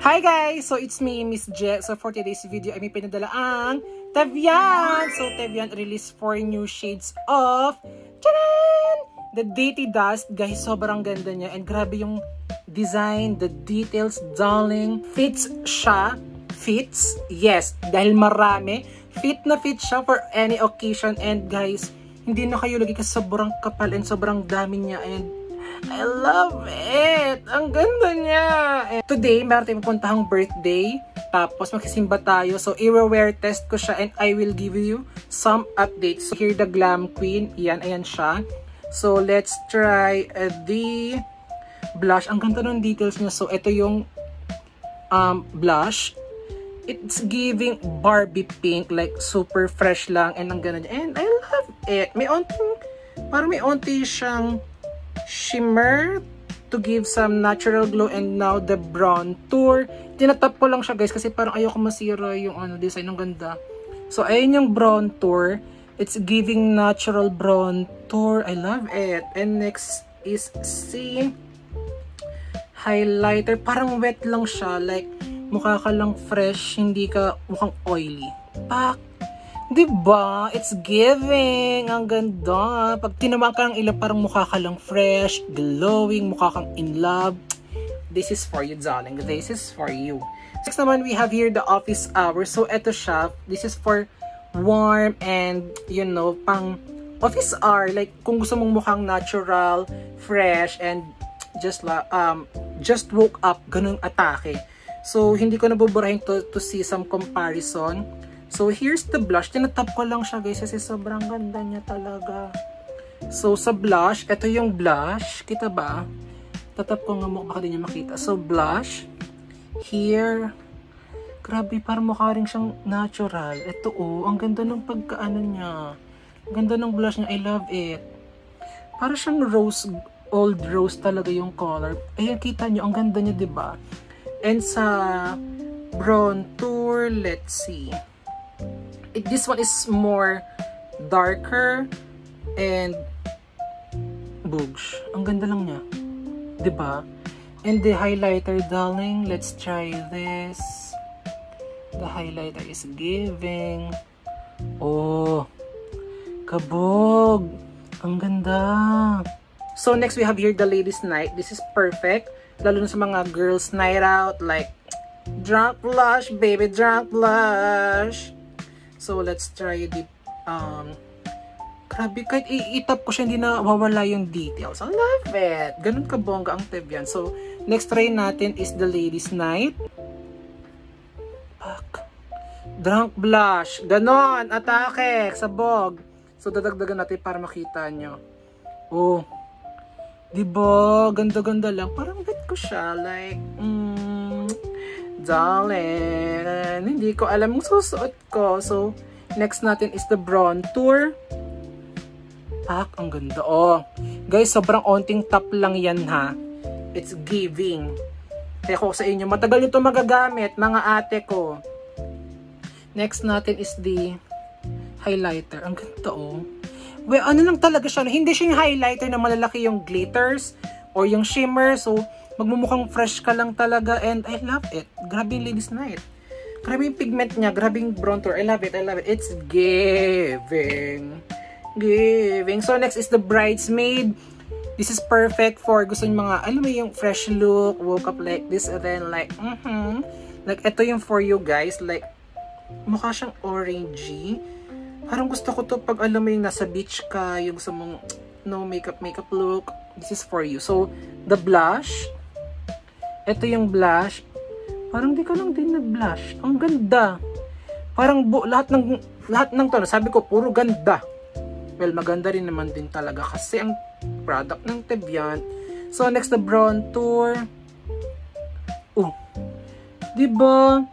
Hi guys! So it's me, Miss Je. So for today's video ay may pinadala ang Tevian! So Tevian released 4 new shades of Tcharan! The Dainty Dust. Guys, sobrang ganda niya. And grabe yung design, the details, darling. Fits siya. Fits? Yes. Dahil marami. Fit na fit siya for any occasion. And guys, hindi na kayo lagi kasi sobrang kapal and sobrang dami niya. And I love it! Ang ganda niya! And today, meron tayong puntahang birthday. Tapos magsisimba tayo. So, i-wear test ko siya and I will give you some updates. So, here the Glam Queen. Ayan siya. So, let's try the blush. Ang ganda ng details niya. So, ito yung blush. It's giving Barbie pink. Like, super fresh lang. And ang ganda niya. And I love it. May onti siyang shimmer to give some natural glow. And now the brown tour. Tinatap ko lang siya guys kasi parang ayoko masira yung design. Ang ganda. So ayun yung brown tour. It's giving natural brown tour. I love it. And next is si highlighter. Parang wet lang siya. Like mukha ka lang fresh. Hindi ka mukhang oily. Pak! Diba? It's giving. Ang ganda. Pag tinamaan ka ng ilaw, parang mukha ka lang fresh, glowing, mukha kang in love. This is for you, darling. This is for you. Next naman, we have here the office hours. So, eto siya. This is for warm and, you know, pang office hour. Like, kung gusto mong mukhang natural, fresh, and just woke up, ganung atake. So, hindi ko nabuburahin to see some comparison. So, here's the blush. Tinatap ko lang siya guys kasi sobrang ganda niya talaga. So, sa blush, ito yung blush. Kita ba? Tatap ko nga mukha, baka din niya makita. So, blush. Here. Grabe, parang mukha rin siyang natural. Ito ang ganda ng pagkaano niya. Ang ganda ng blush niya. I love it. Parang siyang rose, old rose talaga yung color. Ayan, kita niyo. Ang ganda niya, diba? And sa brown tour, let's see. This one is more darker and boogs. Ang ganda lang niya. Diba? And the highlighter, darling. Let's try this. The highlighter is giving. Oh. Kabog. Ang ganda. So next we have here the ladies night. This is perfect. Lalo na sa mga girls night out. Like drunk blush, baby, drunk blush. So, let's try the, grabe, kahit itap ko siya, hindi na wawala yung details. I love it! Ganun ka bongga ang Tevian. So, next try natin is the ladies night. Pak. Drunk blush. Ganon. Atake. Sabog. So, dadagdagan natin para makita nyo. Oh. Diba? Ganda-ganda lang. Parang bet ko siya. Like, darling, hindi ko alam yung susuot ko. So, next natin is the brown tour. Pak, ang ganda. Oh, guys, sobrang onting top lang yan ha. It's giving. Kaya ko sa inyo, matagal nito magagamit, mga ate ko. Next natin is the highlighter. Ang ganda Well, ano lang talaga siya. Hindi siya yung highlighter na malalaki yung glitters or yung shimmer. So, magmumukhang fresh ka lang talaga and I love it. Grabe yung ladies night. Grabe yung pigment niya. Grabe yung brown tour. I love it. I love it. It's giving. Giving. So next is the bridesmaid. This is perfect for gusto yung mga, alam mo yung fresh look, woke up like this and then like, like ito yung for you guys. Like, mukha siyang orangey. Parang gusto ko to pag alam mo yung nasa beach ka, yung gusto mong no makeup look. This is for you. So, the blush. Ito yung blush. Parang di ka lang din nag-blush. Ang ganda. Parang lahat ng to, sabi ko, puro ganda. Well, maganda rin naman din talaga kasi ang product ng Tevian. So, next, the brown tour. Oh. Diba?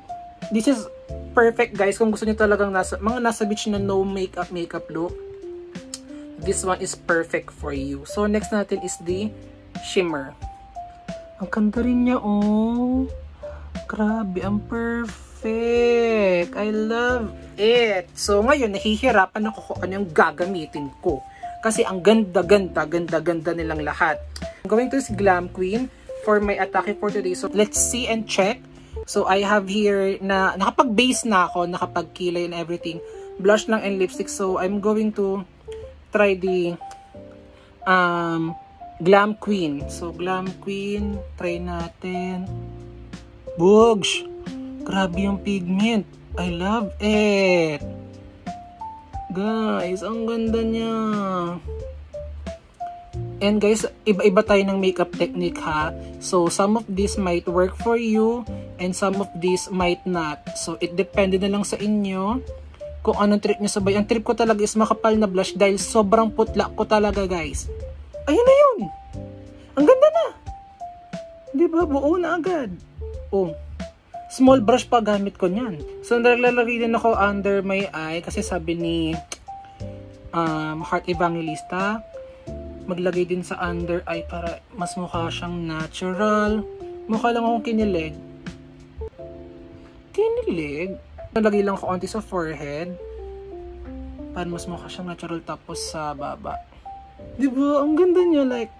This is perfect, guys. Kung gusto niyo talagang mga nasa beach na no makeup look. This one is perfect for you. So, next natin is the shimmer. Ang ganda rin niya, Grabe, ang perfect. I love it. So, ngayon, nahihirapan ako kung ano yung gagamitin ko. Kasi ang ganda-ganda nilang lahat. I'm going to this Glam Queen for my atake for today. So, let's see and check So, I have here na nakapag-base na ako, nakapag-kilay and everything. Blush lang and lipstick. So, I'm going to try the Glam Queen. So, Glam Queen, try natin. Bugs! Grabe yung pigment. I love it. Guys, ang ganda niya. And guys, iba-iba tayo ng makeup technique ha. So, some of this might work for you and some of this might not. So, it depende na lang sa inyo kung anong trip nyo sabay. Ang trip ko talaga is makapal na blush dahil sobrang putla ko talaga, guys. Ayun na yun. Ang ganda na. Diba? Buo na agad. Oh. Small brush pa gamit ko niyan. So, naglalagay din ako under my eye kasi sabi ni Heart Evangelista, maglagay din sa under eye para mas mukha siyang natural. Mukha lang akong kinilig. Kinilig? Nalagay lang ako onti sa forehead para mas mukha siyang natural tapos sa baba. Diba? Ang ganda niya. Like,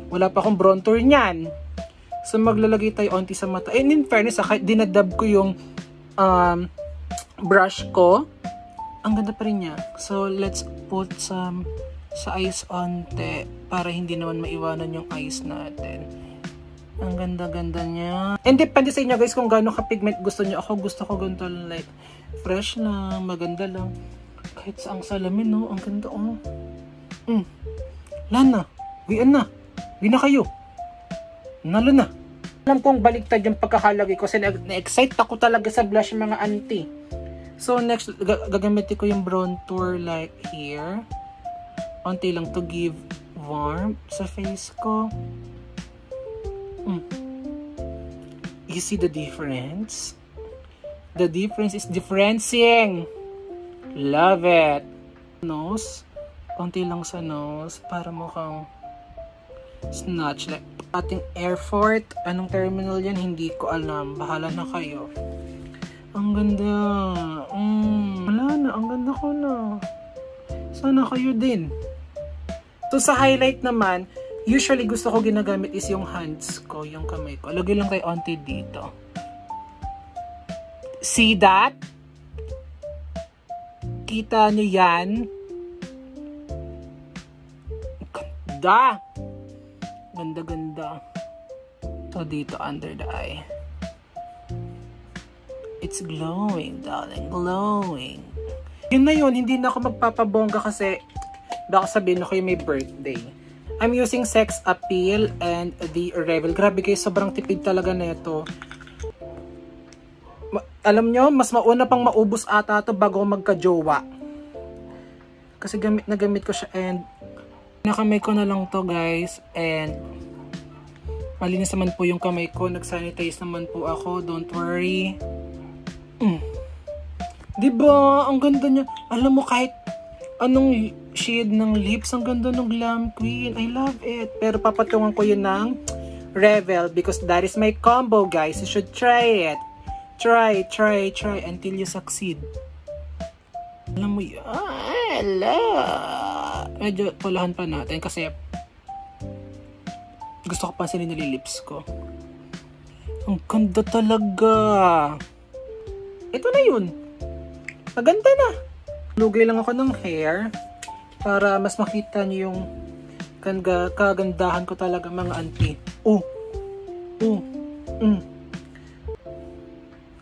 wala pa akong bronzer niyan. So, maglalagay tayo onti sa mata. And in fairness, kahit dinadab ko yung brush ko, ang ganda pa rin niya. So, let's put some sa eyes onte para hindi naman maiwanan yung eyes natin. Ang ganda-ganda niya. And depende sa inyo guys kung gaano ka-pigment gusto niyo. Ako gusto ko ganito like fresh lang, maganda lang. Kahit sa ang salamin, no? Ang ganda, oh. Lana, wian na. Di na kayo. Nalo na. Alam kong baliktad yung pagkakalagay ko kasi na-excite ako talaga sa blush mga auntie. So next, gagamitin ko yung bronzer like here. Onti lang to give warmth sa face ko. You see the difference? The difference is differencing. Love it. Nose. Onti lang sa nose para mukhang snatch. Like ating airport. Anong terminal yan? Hindi ko alam. Bahala na kayo. Ang ganda. Wala na. Ang ganda ko na. Sana kayo din. So, sa highlight naman, usually gusto ko ginagamit is yung hands ko, yung kamay ko. Lagay lang kayo onti dito. See that? Kita nyo yan? Ganda! Ganda-ganda. So, dito under the eye. It's glowing, darling. Glowing. Yun na yun. Hindi na ako magpapabongga kasi baka sabihin ako yung may birthday. I'm using Sex Appeal and the Revel. Grabe guys, sobrang tipid talaga nito. Alam nyo, mas mauna pang maubos ata to bago magka-jowa. Kasi gamit na gamit ko siya and nakamay ko na lang to guys. And malinis naman po yung kamay ko. Nag-sanitize naman po ako. Don't worry. Diba? Ang ganda niya. Alam mo kahit anong shade ng lips, ang ganda ng Glam Queen. I love it. Pero papatungan ko yun ng Revel because that is my combo, guys. You should try it. Try until you succeed. Alam mo yun. Medyo pulahan pa natin kasi gusto ko pansinin nila lips ko. Ang ganda talaga. Ito na yun. Maganda na. Lugay lang ako ng hair para mas makita niyo yung kagandahan ko talaga mga auntie.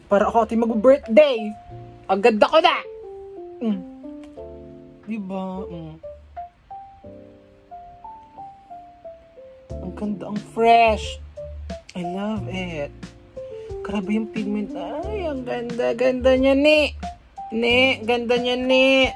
Para ako ati mag-birthday. Ang ganda ko na. Diba? Ang ganda, ang fresh. I love it. Grabe yung pigment. Ay, ang ganda niya ni. Ganda niya ni.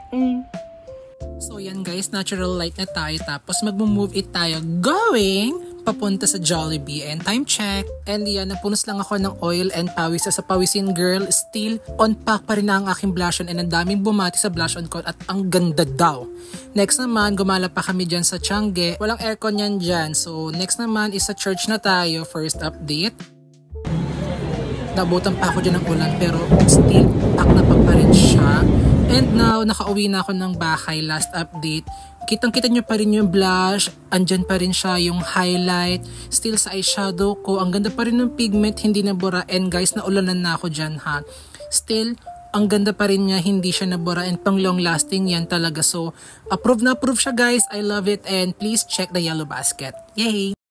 So yan guys, natural light na tayo. Tapos mag-move it tayo going papunta sa Jollibee. And time check. And yan, napunos lang ako ng oil and pawis. Sa pawisin girl, still on pack pa rin na ang aking blush on. And ang daming bumati sa blush on ko. At ang ganda daw. Next naman, gumala pa kami dyan sa Tiangge. Walang aircon yan dyan. So next naman is sa church na tayo. First update. Nabutan pa ako dyan ng ulan pero still pack na pa rin siya. And now, nakauwi na ako ng bahay. Last update, Kitang-kita nyo pa rin yung blush, andyan pa rin siya yung highlight, still sa eyeshadow ko, ang ganda pa rin ng pigment, hindi nabura, and guys, naulanan na ako dyan ha. Still, ang ganda pa rin niya, hindi siya nabura, and pang long lasting yan talaga. So, approve na approve siya guys, I love it, and please check the Yellow Basket. Yay!